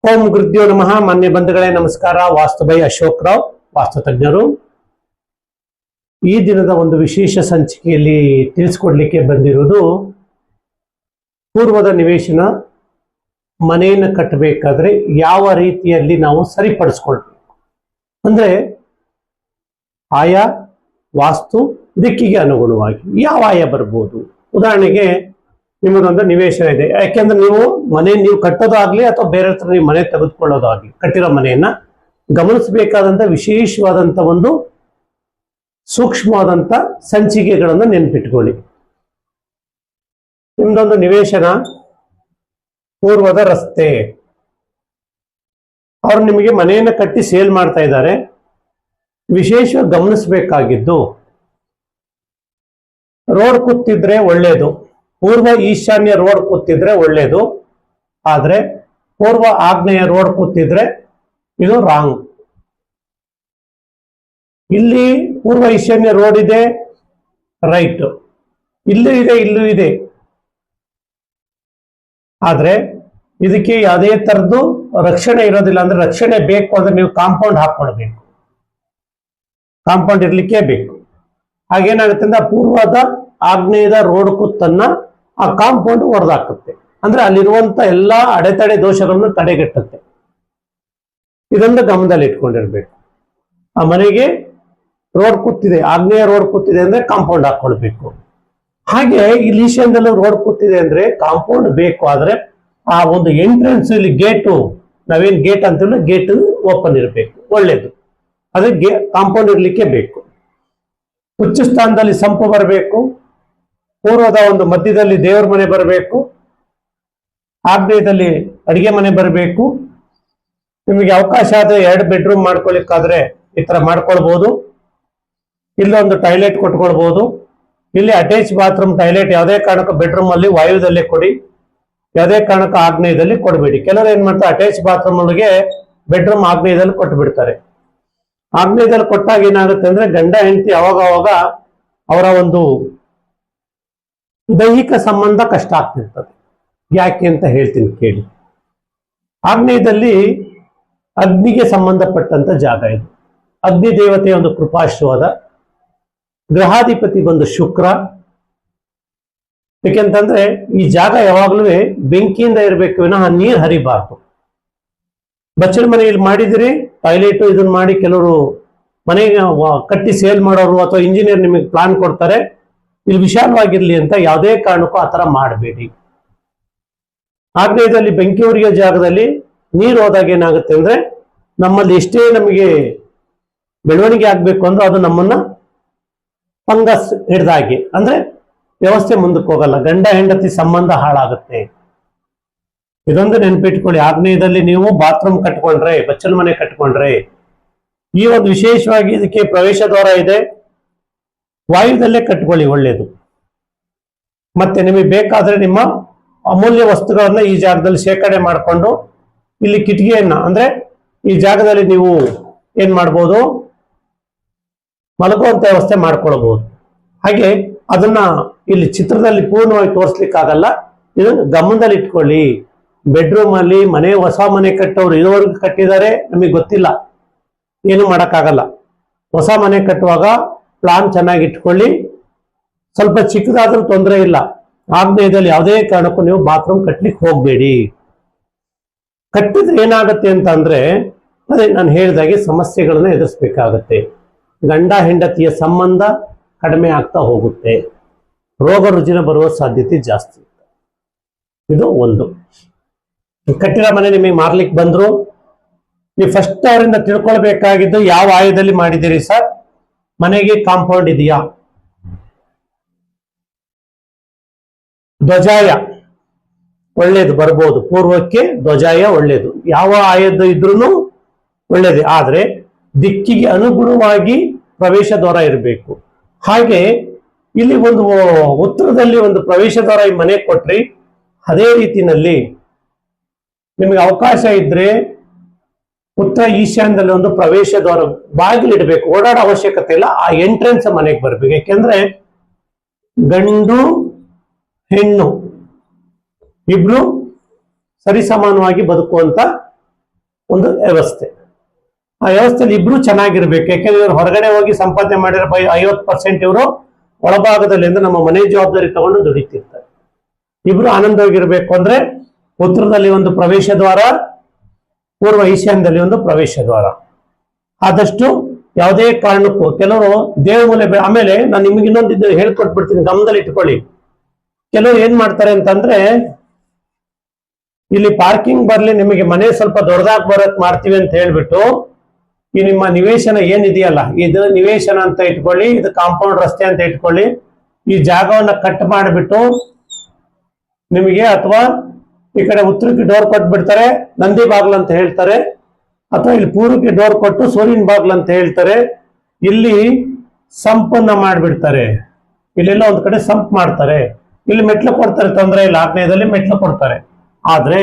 ಓಂ ಗುರುದ್ಯೋ ನಮಃ. ಮಾನ್ಯ ಬಂಧುಗಳೇ ನಮಸ್ಕಾರ. ವಾಸ್ತು ಬೈ ಅಶೋಕ್ ರಾವ್, ವಾಸ್ತು ತಜ್ಞರು. ಈ ದಿನದ ಒಂದು ವಿಶೇಷ ಸಂಚಿಕೆಯಲ್ಲಿ ತಿಳಿಸ್ಕೊಡ್ಲಿಕ್ಕೆ ಬಂದಿರುವುದು ಪೂರ್ವದ ನಿವೇಶನ ಮನೆಯನ್ನು ಕಟ್ಟಬೇಕಾದ್ರೆ ಯಾವ ರೀತಿಯಲ್ಲಿ ನಾವು ಸರಿಪಡಿಸ್ಕೊಳ್ಬೇಕು ಅಂದ್ರೆ ಆಯಾ ವಾಸ್ತು ದಿಕ್ಕಿಗೆ ಅನುಗುಣವಾಗಿ ಯಾವ ಆಯ ಬರ್ಬೋದು. ಉದಾಹರಣೆಗೆ ನಿಮ್ಮದೊಂದು ನಿವೇಶನ ಇದೆ, ಯಾಕೆಂದ್ರೆ ನೀವು ಕಟ್ಟೋದಾಗ್ಲಿ ಅಥವಾ ಬೇರೆ ಹತ್ರ ನೀವು ಮನೆ ತೆಗೆದುಕೊಳ್ಳೋದಾಗ್ಲಿ ಕಟ್ಟಿರೋ ಮನೆಯನ್ನ ಗಮನಿಸಬೇಕಾದಂತ ವಿಶೇಷವಾದಂತ ಒಂದು ಸೂಕ್ಷ್ಮವಾದಂತ ಸಂಚಿಕೆಗಳನ್ನು ನೆನ್ಪಿಟ್ಕೊಳ್ಳಿ. ನಿಮ್ದೊಂದು ನಿವೇಶನ ಪೂರ್ವದ ರಸ್ತೆ, ಅವ್ರು ನಿಮಗೆ ಮನೆಯನ್ನ ಕಟ್ಟಿ ಸೇಲ್ ಮಾಡ್ತಾ ಇದ್ದಾರೆ. ವಿಶೇಷವಾಗಿ ಗಮನಿಸಬೇಕಾಗಿದ್ದು, ರೋಡ್ ಕೂತಿದ್ರೆ ಒಳ್ಳೇದು, ಪೂರ್ವ ಈಶಾನ್ಯ ರೋಡ್ ಕೂತಿದ್ರೆ ಒಳ್ಳೇದು. ಆದ್ರೆ ಪೂರ್ವ ಆಗ್ನೇಯ ರೋಡ್ ಕೂತಿದ್ರೆ ಇದು ರಾಂಗ್. ಇಲ್ಲಿ ಪೂರ್ವ ಈಶಾನ್ಯ ರೋಡ್ ಇದೆ, ರೈಟ್, ಇಲ್ಲೂ ಇದೆ, ಇಲ್ಲೂ ಇದೆ. ಆದ್ರೆ ಇದಕ್ಕೆ ಯಾವುದೇ ತರದ್ದು ರಕ್ಷಣೆ ಇರೋದಿಲ್ಲ. ಅಂದ್ರೆ ರಕ್ಷಣೆ ಬೇಕು ಅಂದ್ರೆ ನೀವು ಕಾಂಪೌಂಡ್ ಹಾಕೊಳ್ಬೇಕು, ಕಾಂಪೌಂಡ್ ಇರ್ಲಿಕ್ಕೆ ಬೇಕು. ಹಾಗೇನಾಗುತ್ತೆ ಅಂದ್ರೆ ಪೂರ್ವದ ಆಗ್ನೇಯದ ರೋಡ್ ಕುತ್ತನ್ನ ಆ ಕಾಂಪೌಂಡ್ ಹೊಡೆದಾಕುತ್ತೆ. ಅಂದ್ರೆ ಅಲ್ಲಿರುವಂತ ಎಲ್ಲಾ ಅಡೆತಡೆ ದೋಷಗಳನ್ನು ತಡೆಗಟ್ಟುತ್ತೆ. ಇದೊಂದು ಗಮನದಲ್ಲಿ ಇಟ್ಕೊಂಡಿರ್ಬೇಕು. ಆ ಮನೆಗೆ ರೋಡ್ ಕೂತಿದೆ, ಆಗ್ನೇಯ ರೋಡ್ ಕೂತಿದೆ ಅಂದ್ರೆ ಕಾಂಪೌಂಡ್ ಹಾಕೊಳ್ಬೇಕು. ಹಾಗೆ ಇಲ್ಲಿ ಈಶಾನ್ಯದಲ್ಲೂ ರೋಡ್ ಕೂತಿದೆ ಅಂದ್ರೆ ಕಾಂಪೌಂಡ್ ಬೇಕು. ಆದ್ರೆ ಆ ಒಂದು ಎಂಟ್ರೆನ್ಸ್ ಇಲ್ಲಿ ಗೇಟು, ನಾವೇನ್ ಗೇಟ್ ಅಂತೀವಿ, ಗೇಟ್ ಓಪನ್ ಇರಬೇಕು, ಒಳ್ಳೇದು. ಅದೇ ಕಾಂಪೌಂಡ್ ಇರ್ಲಿಕ್ಕೆ ಬೇಕು. ಉಚ್ಚ ಸ್ಥಾನದಲ್ಲಿ ಸಂಪು ಬರಬೇಕು, ಪೂರ್ವದ ಒಂದು ಮಧ್ಯದಲ್ಲಿ ದೇವರ ಮನೆ ಬರಬೇಕು, ಆಗ್ನೇಯದಲ್ಲಿ ಅಡಿಗೆ ಮನೆ ಬರಬೇಕು. ನಿಮಗೆ ಅವಕಾಶ ಆದ್ರೆ 2 ಬೆಡ್ರೂಮ್ ಮಾಡ್ಕೊಳಿಕ್ಕಾದ್ರೆ ಈ ತರ ಮಾಡ್ಕೊಳ್ಬಹುದು. ಇಲ್ಲೊಂದು ಟಾಯ್ಲೆಟ್ ಕೊಟ್ಕೊಳ್ಬಹುದು. ಇಲ್ಲಿ ಅಟ್ಯಾಚ್ ಬಾತ್ರೂಮ್ ಟಾಯ್ಲೆಟ್ ಯಾವುದೇ ಕಾರಣಕ್ಕೂ ಬೆಡ್ರೂಮ್ ಅಲ್ಲಿ ವಾಯುವ್ಯದಲ್ಲೇ ಕೊಡಿ, ಯಾವುದೇ ಕಾರಣಕ್ಕೂ ಆಗ್ನೇಯದಲ್ಲಿ ಕೊಡಬೇಡಿ. ಕೆಲವರು ಏನ್ ಮಾಡ್ತಾರೆ, ಅಟ್ಯಾಚ್ ಬಾತ್ರೂಮ್ ಒಳಗೆ ಬೆಡ್ರೂಮ್ ಆಗ್ನೇಯದಲ್ಲಿ ಕೊಟ್ಟು ಬಿಡ್ತಾರೆ. ಆಗ್ನೇಯದಲ್ಲಿ ಕೊಟ್ಟಾಗ ಏನಾಗುತ್ತೆ ಅಂದ್ರೆ ಗಂಡ ಹೆಂಡತಿ ಅವಾಗ ಅವರ ಒಂದು ದೈಹಿಕ ಸಂಬಂಧ ಕಷ್ಟ ಆಗ್ತಿರ್ತದೆ. ಯಾಕೆ ಅಂತ ಹೇಳ್ತೀನಿ ಕೇಳಿ. ಆಗ್ನೇಯದಲ್ಲಿ ಅಗ್ನಿಗೆ ಸಂಬಂಧಪಟ್ಟಂತ ಜಾಗ ಇದು. ಅಗ್ನಿ ದೇವತೆಯ ಒಂದು ಕೃಪಾಶ್ರವಾದ, ಗ್ರಹಾಧಿಪತಿ ಬಂದು ಶುಕ್ರ. ಯಾಕೆಂತಂದ್ರೆ ಈ ಜಾಗ ಯಾವಾಗ್ಲೂ ಬೆಂಕಿಯಿಂದ ಇರಬೇಕು ವಿನಃ ನೀರು ಹರಿಬಾರ್ದು. ಬಚ್ಚಲ ಮನೆಯಲ್ಲಿ ಮಾಡಿದಿರಿ ಟಾಯ್ಲೆಟ್ ಇದನ್ನ ಮಾಡಿ, ಕೆಲವರು ಮನೆಗೆ ಕಟ್ಟಿ ಸೇಲ್ ಮಾಡೋರು ಅಥವಾ ಇಂಜಿನಿಯರ್ ನಿಮಗೆ ಪ್ಲಾನ್ ಕೊಡ್ತಾರೆ, ಇಲ್ಲಿ ವಿಶಾಲವಾಗಿರ್ಲಿ ಅಂತ. ಯಾವುದೇ ಕಾರಣಕ್ಕೂ ಆತರ ಮಾಡಬೇಡಿ. ಆಗ್ನೇಯದಲ್ಲಿ ಬೆಂಕಿ ಉರಿಯೋ ಜಾಗದಲ್ಲಿ ನೀರು ಹೋದಾಗ ಏನಾಗುತ್ತೆ ಅಂದ್ರೆ ನಮ್ಮಲ್ಲಿ ಎಷ್ಟೇ ನಮಗೆ ಬೆಳವಣಿಗೆ ಆಗ್ಬೇಕು ಅಂದ್ರೆ ಅದು ನಮ್ಮನ್ನ ಫಂಗಸ್ ಹಿಡ್ದಾಗೆ, ಅಂದ್ರೆ ವ್ಯವಸ್ಥೆ ಮುಂದಕ್ಕೆ ಹೋಗಲ್ಲ, ಗಂಡ ಹೆಂಡತಿ ಸಂಬಂಧ ಹಾಳಾಗುತ್ತೆ. ಇದೊಂದು ನೆನ್ಪಿಟ್ಕೊಳ್ಳಿ. ಆಗ್ನೇಯದಲ್ಲಿ ನೀವು ಬಾತ್ರೂಮ್ ಕಟ್ಕೊಂಡ್ರೆ, ಬಚ್ಚಲ ಮನೆ ಕಟ್ಕೊಂಡ್ರೆ, ಈ ಒಂದು ವಿಶೇಷವಾಗಿ ಇದಕ್ಕೆ ಪ್ರವೇಶ ದ್ವಾರ ಇದೆ, ವಾಯುದಲ್ಲೇ ಕಟ್ಕೊಳ್ಳಿ, ಒಳ್ಳೇದು. ಮತ್ತೆ ನಿಮಗೆ ಬೇಕಾದ್ರೆ ನಿಮ್ಮ ಅಮೂಲ್ಯ ವಸ್ತುಗಳನ್ನ ಈ ಜಾಗದಲ್ಲಿ ಶೇಖರಣೆ ಮಾಡಿಕೊಂಡು ಇಲ್ಲಿ ಕಿಟಕಿಯನ್ನ, ಅಂದ್ರೆ ಈ ಜಾಗದಲ್ಲಿ ನೀವು ಏನ್ ಮಾಡ್ಬೋದು, ಮಲಗುವಂತ ವ್ಯವಸ್ಥೆ ಮಾಡ್ಕೊಳ್ಬಹುದು. ಹಾಗೆ ಅದನ್ನ ಇಲ್ಲಿ ಚಿತ್ರದಲ್ಲಿ ಪೂರ್ಣವಾಗಿ ತೋರಿಸ್ಲಿಕ್ಕಾಗಲ್ಲ, ಇದನ್ನು ಗಮನದಲ್ಲಿ ಇಟ್ಕೊಳ್ಳಿ. ಬೆಡ್ರೂಮ್ ಅಲ್ಲಿ ಮನೆ, ಹೊಸ ಮನೆ ಕಟ್ಟೋರು ಇದುವರೆಗೂ ಕಟ್ಟಿದ್ದಾರೆ, ನಮಗೆ ಗೊತ್ತಿಲ್ಲ, ಏನು ಮಾಡಕ್ಕಾಗಲ್ಲ. ಹೊಸ ಮನೆ ಕಟ್ಟುವಾಗ ಪ್ಲಾನ್ ಚೆನ್ನಾಗಿ ಇಟ್ಕೊಳ್ಳಿ. ಸ್ವಲ್ಪ ಚಿಕ್ಕದಾದ್ರೂ ತೊಂದರೆ ಇಲ್ಲ. ಆಗ್ನೇಯದಲ್ಲಿ ಯಾವುದೇ ಕಾರಣಕ್ಕೂ ನೀವು ಬಾತ್ರೂಮ್ ಕಟ್ಲಿಕ್ಕೆ ಹೋಗ್ಬೇಡಿ. ಕಟ್ಟಿದ್ರೆ ಏನಾಗುತ್ತೆ ಅಂತ ಅಂದ್ರೆ ಅದೇ ನಾನು ಹೇಳಿದಾಗೆ ಸಮಸ್ಯೆಗಳನ್ನ ಎದುರಿಸ್ಬೇಕಾಗತ್ತೆ. ಗಂಡ ಹೆಂಡತಿಯ ಸಂಬಂಧ ಕಡಿಮೆ ಆಗ್ತಾ ಹೋಗುತ್ತೆ, ರೋಗ ರುಜಿನ ಬರುವ ಸಾಧ್ಯತೆ ಜಾಸ್ತಿ. ಇದು ಒಂದು. ಕಟ್ಟಿರೋ ಮನೆ ನಿಮಗೆ ಮಾರ್ಲಿಕ್ಕೆ ಬಂದ್ರು, ನೀವು ಫಸ್ಟ್ ಅವರಿಂದ ತಿಳ್ಕೊಳ್ಬೇಕಾಗಿದ್ದು ಯಾವ ಆಯದಲ್ಲಿ ಮಾಡಿದ್ದೀರಿ ಸರ್, ಮನೆಗೆ ಕಾಂಪೌಂಡ್ ಇದೆಯಾ, ಧ್ವಜಾಯ ಒಳ್ಳೇದು ಬರ್ಬೋದು, ಪೂರ್ವಕ್ಕೆ ಧ್ವಜಾಯ ಒಳ್ಳೇದು, ಯಾವ ಆಯದ್ದು ಇದ್ರೂ ಒಳ್ಳೇದು. ಆದ್ರೆ ದಿಕ್ಕಿಗೆ ಅನುಗುಣವಾಗಿ ಪ್ರವೇಶ ದ್ವಾರ ಇರಬೇಕು. ಹಾಗೆ ಇಲ್ಲಿ ಒಂದು ಉತ್ತರದಲ್ಲಿ ಒಂದು ಪ್ರವೇಶ ದ್ವಾರ ಈ ಮನೆ ಕೊಟ್ರಿ, ಅದೇ ರೀತಿನಲ್ಲಿ ನಿಮಗೆ ಅವಕಾಶ ಇದ್ರೆ ಉತ್ತರ ಈಶಾನ್ಯದಲ್ಲಿ ಒಂದು ಪ್ರವೇಶ ದ್ವಾರ ಬಾಗಿಲಿಡಬೇಕು. ಓಡಾಡೋ ಅವಶ್ಯಕತೆ ಇಲ್ಲ, ಆ ಎಂಟ್ರೆನ್ಸ್ ಮನೆಗೆ ಬರ್ಬೇಕು. ಯಾಕೆಂದ್ರೆ ಗಂಡು ಹೆಣ್ಣು ಇಬ್ರು ಸರಿಸಮಾನವಾಗಿ ಬದುಕುವಂತ ಒಂದು ವ್ಯವಸ್ಥೆ. ಆ ವ್ಯವಸ್ಥೆಯಲ್ಲಿ ಇಬ್ರು ಚೆನ್ನಾಗಿರ್ಬೇಕು. ಯಾಕೆಂದ್ರೆ ಇವರು ಹೊರಗಡೆ ಹೋಗಿ ಸಂಪಾದನೆ ಮಾಡಿರೋ 50% ಇವರು ಒಳಭಾಗದಲ್ಲಿ ಅಂದ್ರೆ ನಮ್ಮ ಮನೆ ಜವಾಬ್ದಾರಿ ತಗೊಂಡು ದುಡಿತಿರ್ತಾರೆ. ಇಬ್ರು ಆನಂದವಾಗಿರ್ಬೇಕು ಅಂದ್ರೆ ಉತ್ತರದಲ್ಲಿ ಒಂದು ಪ್ರವೇಶ ದ್ವಾರ, ಪೂರ್ವ ಈಶಾನ್ಯದಲ್ಲಿ ಒಂದು ಪ್ರವೇಶ ದ್ವಾರ. ಆದಷ್ಟು ಯಾವುದೇ ಕಾರಣಕ್ಕೂ ಕೆಲವರು ದೇವಮೂಲೆ ಆಮೇಲೆ ನಾನು ನಿಮ್ಗೆ ಇನ್ನೊಂದು ಹೇಳ್ಕೊಟ್ಬಿಡ್ತೀನಿ, ಗಮನದಲ್ಲಿ ಇಟ್ಕೊಳ್ಳಿ. ಕೆಲವರು ಏನ್ ಮಾಡ್ತಾರೆ ಅಂತಂದ್ರೆ, ಇಲ್ಲಿ ಪಾರ್ಕಿಂಗ್ ಬರ್ಲಿ, ನಿಮಗೆ ಮನೆ ಸ್ವಲ್ಪ ದೊಡ್ಡದಾಗಿ ಬರಕ್ ಮಾಡ್ತೀವಿ ಅಂತ ಹೇಳ್ಬಿಟ್ಟು ಈ ನಿಮ್ಮ ನಿವೇಶನ ಏನಿದೆಯಲ್ಲ, ಇದು ನಿವೇಶನ ಅಂತ ಇಟ್ಕೊಳ್ಳಿ, ಇದು ಕಾಂಪೌಂಡ್ ರಸ್ತೆ ಅಂತ ಇಟ್ಕೊಳ್ಳಿ, ಈ ಜಾಗವನ್ನ ಕಟ್ ಮಾಡಿಬಿಟ್ಟು ನಿಮಗೆ ಅಥವಾ ಈ ಕಡೆ ಉತ್ತರಕ್ಕೆ ಡೋರ್ ಕೊಟ್ಬಿಡ್ತಾರೆ, ನಂದಿ ಬಾಗ್ಲು ಅಂತ ಹೇಳ್ತಾರೆ, ಅಥವಾ ಇಲ್ಲಿ ಪೂರ್ವಕ್ಕೆ ಡೋರ್ ಕೊಟ್ಟು ಸೂರ್ಯನ ಬಾಗ್ಲು ಅಂತ ಹೇಳ್ತಾರೆ. ಇಲ್ಲಿ ಸಂಪನ್ನ ಮಾಡ್ಬಿಡ್ತಾರೆ, ಇಲ್ಲೆಲ್ಲ ಒಂದ್ ಕಡೆ ಸಂಪ್ ಮಾಡ್ತಾರೆ, ಇಲ್ಲಿ ಮೆಟ್ಲು ಕೊಡ್ತಾರೆ, ತೊಂದರೆ ಇಲ್ಲ, ಆಗ್ನೇಯದಲ್ಲಿ ಮೆಟ್ಲು ಕೊಡ್ತಾರೆ. ಆದ್ರೆ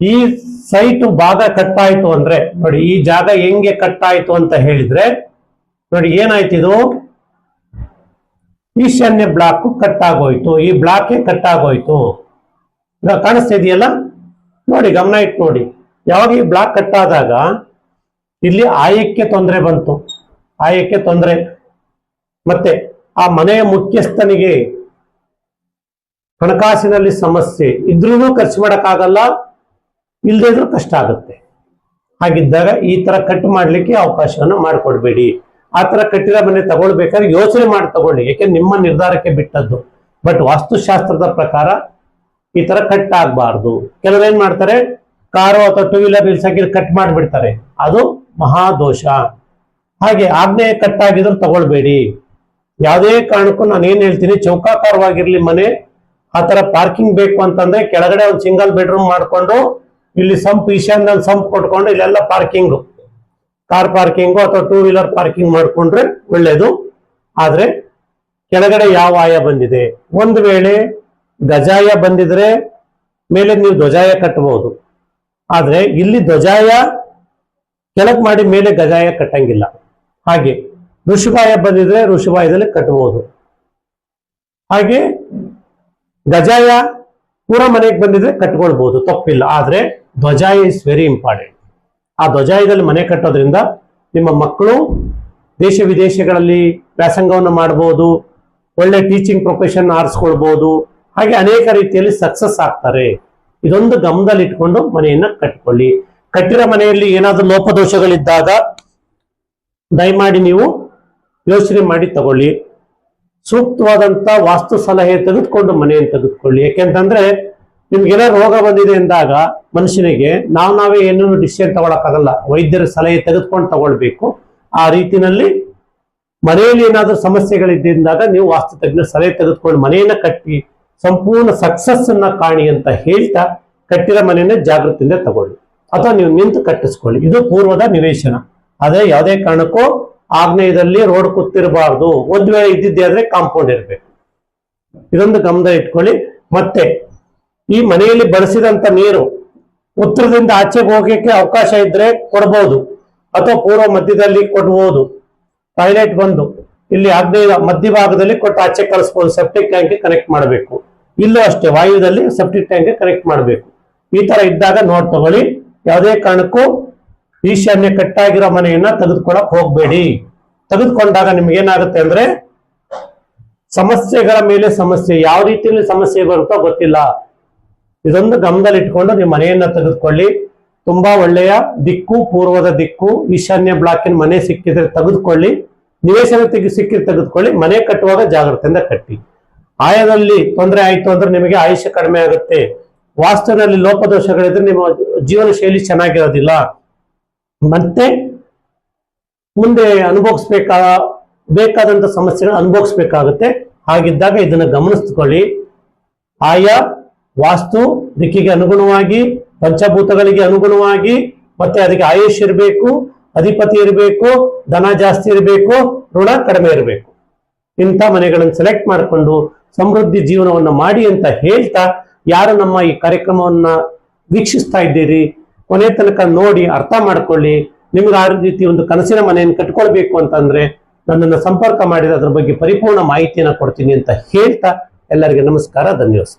ಈ ಸೈಟ್ ಭಾಗ ಕಟ್ಟಾಯ್ತು ಅಂದ್ರೆ ನೋಡಿ, ಈ ಜಾಗ ಹೆಂಗೆ ಕಟ್ಟಾಯ್ತು ಅಂತ ಹೇಳಿದ್ರೆ ನೋಡಿ ಏನಾಯ್ತು, ಇದು ಈಶಾನ್ಯ ಬ್ಲಾಕ್ ಕಟ್ಟಾಗೋಯ್ತು, ಈ ಬ್ಲಾಕ್ ಕಟ್ಟಾಗೋಯ್ತು. ಈಗ ಕಾಣಿಸ್ತಾ ಇದೆಯಲ್ಲ ನೋಡಿ, ಗಮನ ಇಟ್ಟು ನೋಡಿ. ಯಾವಾಗ ಈ ಬ್ಲಾಕ್ ಕಟ್ಟಾದಾಗ ಇಲ್ಲಿ ಆಯಕ್ಕೆ ತೊಂದರೆ ಬಂತು, ಆಯಕ್ಕೆ ತೊಂದರೆ, ಮತ್ತೆ ಆ ಮನೆಯ ಮುಖ್ಯಸ್ಥನಿಗೆ ಹಣಕಾಸಿನಲ್ಲಿ ಸಮಸ್ಯೆ ಇದ್ರೂ ಖರ್ಚು ಮಾಡಕ್ಕಾಗಲ್ಲ, ಇಲ್ಲದೇ ಇದ್ರೂ ಕಷ್ಟ ಆಗುತ್ತೆ. ಹಾಗಿದ್ದಾಗ ಈ ತರ ಕಟ್ ಮಾಡ್ಲಿಕ್ಕೆ ಅವಕಾಶವನ್ನು ಮಾಡಿಕೊಡ್ಬೇಡಿ. ಆ ತರ ಕಟ್ಟಿರೋ ಮನೆ ತಗೊಳ್ಬೇಕಾದ್ರೆ ಯೋಚನೆ ಮಾಡಿ ತಗೊಳ್ಳಿ, ಯಾಕೆಂದ್ರೆ ನಿಮ್ಮ ನಿರ್ಧಾರಕ್ಕೆ ಬಿಟ್ಟದ್ದು. ಬಟ್ ವಾಸ್ತುಶಾಸ್ತ್ರದ ಪ್ರಕಾರ ಈ ತರ ಕಟ್ ಆಗ್ಬಾರ್ದು. ಕೆಲವರು ಏನ್ ಮಾಡ್ತಾರೆ, ಕಾರು ಅಥವಾ ಟೂ ವೀಲರ್ ನಿಲ್ಸಕ್ಕೆ ಕಟ್ ಮಾಡಿಬಿಡ್ತಾರೆ, ಅದು ಮಹಾದೋಷ. ಹಾಗೆ ಆಗ್ನೇಯ ಕಟ್ ಆಗಿದ್ರು ತಗೊಳ್ಬೇಡಿ. ಯಾವುದೇ ಕಾರಣಕ್ಕೂ ನಾನು ಏನ್ ಹೇಳ್ತೀನಿ, ಚೌಕಾಕಾರವಾಗಿರ್ಲಿ ಮನೆ. ಆ ತರ ಪಾರ್ಕಿಂಗ್ ಬೇಕು ಅಂತಂದ್ರೆ ಕೆಳಗಡೆ ಒಂದು ಸಿಂಗಲ್ ಬೆಡ್ರೂಮ್ ಮಾಡ್ಕೊಂಡು ಇಲ್ಲಿ ಸಂಪ್, ಈಶಾನ್ಯದಲ್ಲಿ ಸಂಪ್ ಕೊಟ್ಕೊಂಡು ಇಲ್ಲೆಲ್ಲ ಪಾರ್ಕಿಂಗು, ಕಾರ್ ಪಾರ್ಕಿಂಗು ಅಥವಾ ಟೂ ವೀಲರ್ ಪಾರ್ಕಿಂಗ್ ಮಾಡ್ಕೊಂಡ್ರೆ ಒಳ್ಳೇದು. ಆದ್ರೆ ಕೆಳಗಡೆ ಯಾವ ಆಯ ಬಂದಿದೆ, ಒಂದು ವೇಳೆ ಗಜಾಯ ಬಂದಿದ್ರೆ ಮೇಲೆ ನೀವು ಧ್ವಜಾಯ ಕಟ್ಟಬಹುದು. ಆದ್ರೆ ಇಲ್ಲಿ ಧ್ವಜಾಯ ಕೆಳಗ್ ಮಾಡಿ ಮೇಲೆ ಗಜಾಯ ಕಟ್ಟಂಗಿಲ್ಲ. ಹಾಗೆ ಋಷಭಾಯ ಬಂದಿದ್ರೆ ಋಷಭಾಯದಲ್ಲಿ ಕಟ್ಟಬಹುದು. ಹಾಗೆ ಗಜಾಯ ಪೂರ ಮನೆಗೆ ಬಂದಿದ್ರೆ ಕಟ್ಕೊಳ್ಬಹುದು, ತಪ್ಪಿಲ್ಲ. ಆದ್ರೆ ಧ್ವಜಾಯ ಇಸ್ ವೆರಿ ಇಂಪಾರ್ಟೆಂಟ್. ಆ ಧ್ವಜಾಯದಲ್ಲಿ ಮನೆ ಕಟ್ಟೋದ್ರಿಂದ ನಿಮ್ಮ ಮಕ್ಕಳು ದೇಶ ವಿದೇಶಗಳಲ್ಲಿ ವ್ಯಾಸಂಗವನ್ನು ಮಾಡಬಹುದು, ಒಳ್ಳೆ ಟೀಚಿಂಗ್ ಪ್ರೊಫೆಷನ್ ಆರಿಸ್ಕೊಳ್ಬಹುದು, ಹಾಗೆ ಅನೇಕ ರೀತಿಯಲ್ಲಿ ಸಕ್ಸಸ್ ಆಗ್ತಾರೆ. ಇದೊಂದು ಗಮನದಲ್ಲಿ ಇಟ್ಕೊಂಡು ಮನೆಯನ್ನ ಕಟ್ಕೊಳ್ಳಿ. ಕಟ್ಟಿರೋ ಮನೆಯಲ್ಲಿ ಏನಾದ್ರೂ ಲೋಪದೋಷಗಳಿದ್ದಾಗ ದಯಮಾಡಿ ನೀವು ಯೋಚನೆ ಮಾಡಿ ತಗೊಳ್ಳಿ. ಸೂಕ್ತವಾದಂತ ವಾಸ್ತು ಸಲಹೆ ತೆಗೆದುಕೊಂಡು ಮನೆಯನ್ನು ತೆಗೆದುಕೊಳ್ಳಿ. ಯಾಕೆಂತಂದ್ರೆ ನಿಮ್ಗೆಲ್ಲ ರೋಗ ಬಂದಿದೆ ಎಂದಾಗ ಮನುಷ್ಯನಿಗೆ ನಾವೇ ಏನೂ ಡಿಸಿಷನ್ ತಗೊಳಕ್ಕಾಗಲ್ಲ, ವೈದ್ಯರ ಸಲಹೆ ತೆಗೆದುಕೊಂಡು ತಗೊಳ್ಬೇಕು. ಆ ರೀತಿನಲ್ಲಿ ಮನೆಯಲ್ಲಿ ಏನಾದ್ರೂ ಸಮಸ್ಯೆಗಳಿದ್ದಾಗ ನೀವು ವಾಸ್ತು ತಜ್ಞ ಸಲಹೆ ತೆಗೆದುಕೊಂಡು ಮನೆಯನ್ನ ಕಟ್ಟಿ ಸಂಪೂರ್ಣ ಸಕ್ಸಸ್ ಅನ್ನ ಕಾಣಿ ಅಂತ ಹೇಳ್ತಾ ಕಟ್ಟಿರೋ ಮನೆಯನ್ನ ಜಾಗೃತಿಯಿಂದ ತಗೊಳ್ಳಿ, ಅಥವಾ ನೀವು ನಿಂತು ಕಟ್ಟಿಸ್ಕೊಳ್ಳಿ. ಇದು ಪೂರ್ವದ ನಿವೇಶನ. ಆದ್ರೆ ಯಾವುದೇ ಕಾರಣಕ್ಕೂ ಆಗ್ನೇಯದಲ್ಲಿ ರೋಡ್ ಕೂತಿರಬಾರ್ದು. ಒಂದ್ ವೇಳೆ ಇದ್ದಿದ್ದೆ ಆದ್ರೆ ಕಾಂಪೌಂಡ್ ಇರಬೇಕು. ಇದೊಂದು ಗಮನ ಇಟ್ಕೊಳ್ಳಿ. ಮತ್ತೆ ಈ ಮನೆಯಲ್ಲಿ ಬಳಸಿದಂತ ನೀರು ಉತ್ತರದಿಂದ ಆಚೆಗೆ ಹೋಗಕ್ಕೆ ಅವಕಾಶ ಇದ್ರೆ ಕೊಡ್ಬೋದು, ಅಥವಾ ಪೂರ್ವ ಮಧ್ಯದಲ್ಲಿ ಕೊಡ್ಬೋದು. ಟಾಯ್ಲೆಟ್ ಬಂದು ಇಲ್ಲಿ ಆಗ್ನೇಯ ಮಧ್ಯಭಾಗದಲ್ಲಿ ಕೊಟ್ಟು ಆಚೆ ಕಳಿಸ್ಬೋದು. ಸೆಪ್ಟಿಕ್ ಟ್ಯಾಂಕ್ ಕನೆಕ್ಟ್ ಮಾಡಬೇಕು. ಇಲ್ಲೂ ಅಷ್ಟೇ ವಾಯುದಲ್ಲಿ ಸೆಪ್ಟಿಕ್ ಟ್ಯಾಂಕ್ ಕನೆಕ್ಟ್ ಮಾಡಬೇಕು. ಈ ತರ ಇದ್ದಾಗ ನೋಡ್ ತಗೊಳ್ಳಿ. ಯಾವುದೇ ಕಾರಣಕ್ಕೂ ಈಶಾನ್ಯ ಕಟ್ಟಾಗಿರೋ ಮನೆಯನ್ನ ತೆಗೆದುಕೊಳ್ಳಕ್ ಹೋಗ್ಬೇಡಿ. ತೆಗೆದುಕೊಂಡಾಗ ನಿಮ್ಗೆ ಏನಾಗುತ್ತೆ ಅಂದ್ರೆ ಸಮಸ್ಯೆಗಳ ಮೇಲೆ ಸಮಸ್ಯೆ, ಯಾವ ರೀತಿಯಲ್ಲಿ ಸಮಸ್ಯೆ ಬರುತ್ತೋ ಗೊತ್ತಿಲ್ಲ. ಇದೊಂದು ಗಮನದಲ್ಲಿ ಇಟ್ಕೊಂಡು ನೀವು ಮನೆಯನ್ನ ತೆಗೆದುಕೊಳ್ಳಿ. ತುಂಬಾ ಒಳ್ಳೆಯ ದಿಕ್ಕು ಪೂರ್ವದ ದಿಕ್ಕು. ಈಶಾನ್ಯ ಬ್ಲಾಕಿನ ಮನೆ ಸಿಕ್ಕಿದ್ರೆ ತೆಗೆದುಕೊಳ್ಳಿ, ನಿವೇಶನ ಸಿಕ್ಕಿದ್ರೆ ತೆಗೆದುಕೊಳ್ಳಿ. ಮನೆ ಕಟ್ಟುವಾಗ ಜಾಗ್ರತೆಯಿಂದ ಕಟ್ಟಿ. ಆಯದಲ್ಲಿ ತೊಂದರೆ ಆಯ್ತು ಅಂದ್ರೆ ನಿಮಗೆ ಆಯುಷ್ಯ ಕಡಿಮೆ ಆಗುತ್ತೆ. ವಾಸ್ತುವಿನಲ್ಲಿ ಲೋಪದೋಷಗಳಿದ್ರೆ ನಿಮ್ಮ ಜೀವನ ಶೈಲಿ ಚೆನ್ನಾಗಿರೋದಿಲ್ಲ, ಮತ್ತೆ ಮುಂದೆ ಬೇಕಾದಂತ ಸಮಸ್ಯೆಗಳು ಅನುಭವಿಸ್ಬೇಕಾಗುತ್ತೆ. ಹಾಗಿದ್ದಾಗ ಇದನ್ನ ಗಮನಿಸ್ಕೊಳ್ಳಿ. ಆಯಾ ವಾಸ್ತು ದಿಕ್ಕಿಗೆ ಅನುಗುಣವಾಗಿ, ಪಂಚಭೂತಗಳಿಗೆ ಅನುಗುಣವಾಗಿ, ಮತ್ತೆ ಅದಕ್ಕೆ ಆಯುಷ್ ಇರಬೇಕು, ಅಧಿಪತಿ ಇರಬೇಕು, ಧನ ಜಾಸ್ತಿ ಇರಬೇಕು, ಋಣ ಕಡಿಮೆ ಇರಬೇಕು. ಇಂಥ ಮನೆಗಳನ್ನು ಸೆಲೆಕ್ಟ್ ಮಾಡಿಕೊಂಡು ಸಮೃದ್ಧಿ ಜೀವನವನ್ನು ಮಾಡಿ ಅಂತ ಹೇಳ್ತಾ, ಯಾರು ನಮ್ಮ ಈ ಕಾರ್ಯಕ್ರಮವನ್ನ ವೀಕ್ಷಿಸ್ತಾ ಇದ್ದೀರಿ ಕೊನೆ ತನಕ ನೋಡಿ ಅರ್ಥ ಮಾಡ್ಕೊಳ್ಳಿ. ನಿಮ್ಗೆ ಆ ರೀತಿ ಒಂದು ಕನಸಿನ ಮನೆಯನ್ನು ಕಟ್ಕೊಳ್ಬೇಕು ಅಂತಂದ್ರೆ ನನ್ನನ್ನು ಸಂಪರ್ಕ ಮಾಡಿದ್ರೆ ಅದ್ರ ಬಗ್ಗೆ ಪರಿಪೂರ್ಣ ಮಾಹಿತಿಯನ್ನು ಕೊಡ್ತೀನಿ ಅಂತ ಹೇಳ್ತಾ ಎಲ್ಲರಿಗೆ ನಮಸ್ಕಾರ, ಧನ್ಯವಾದ.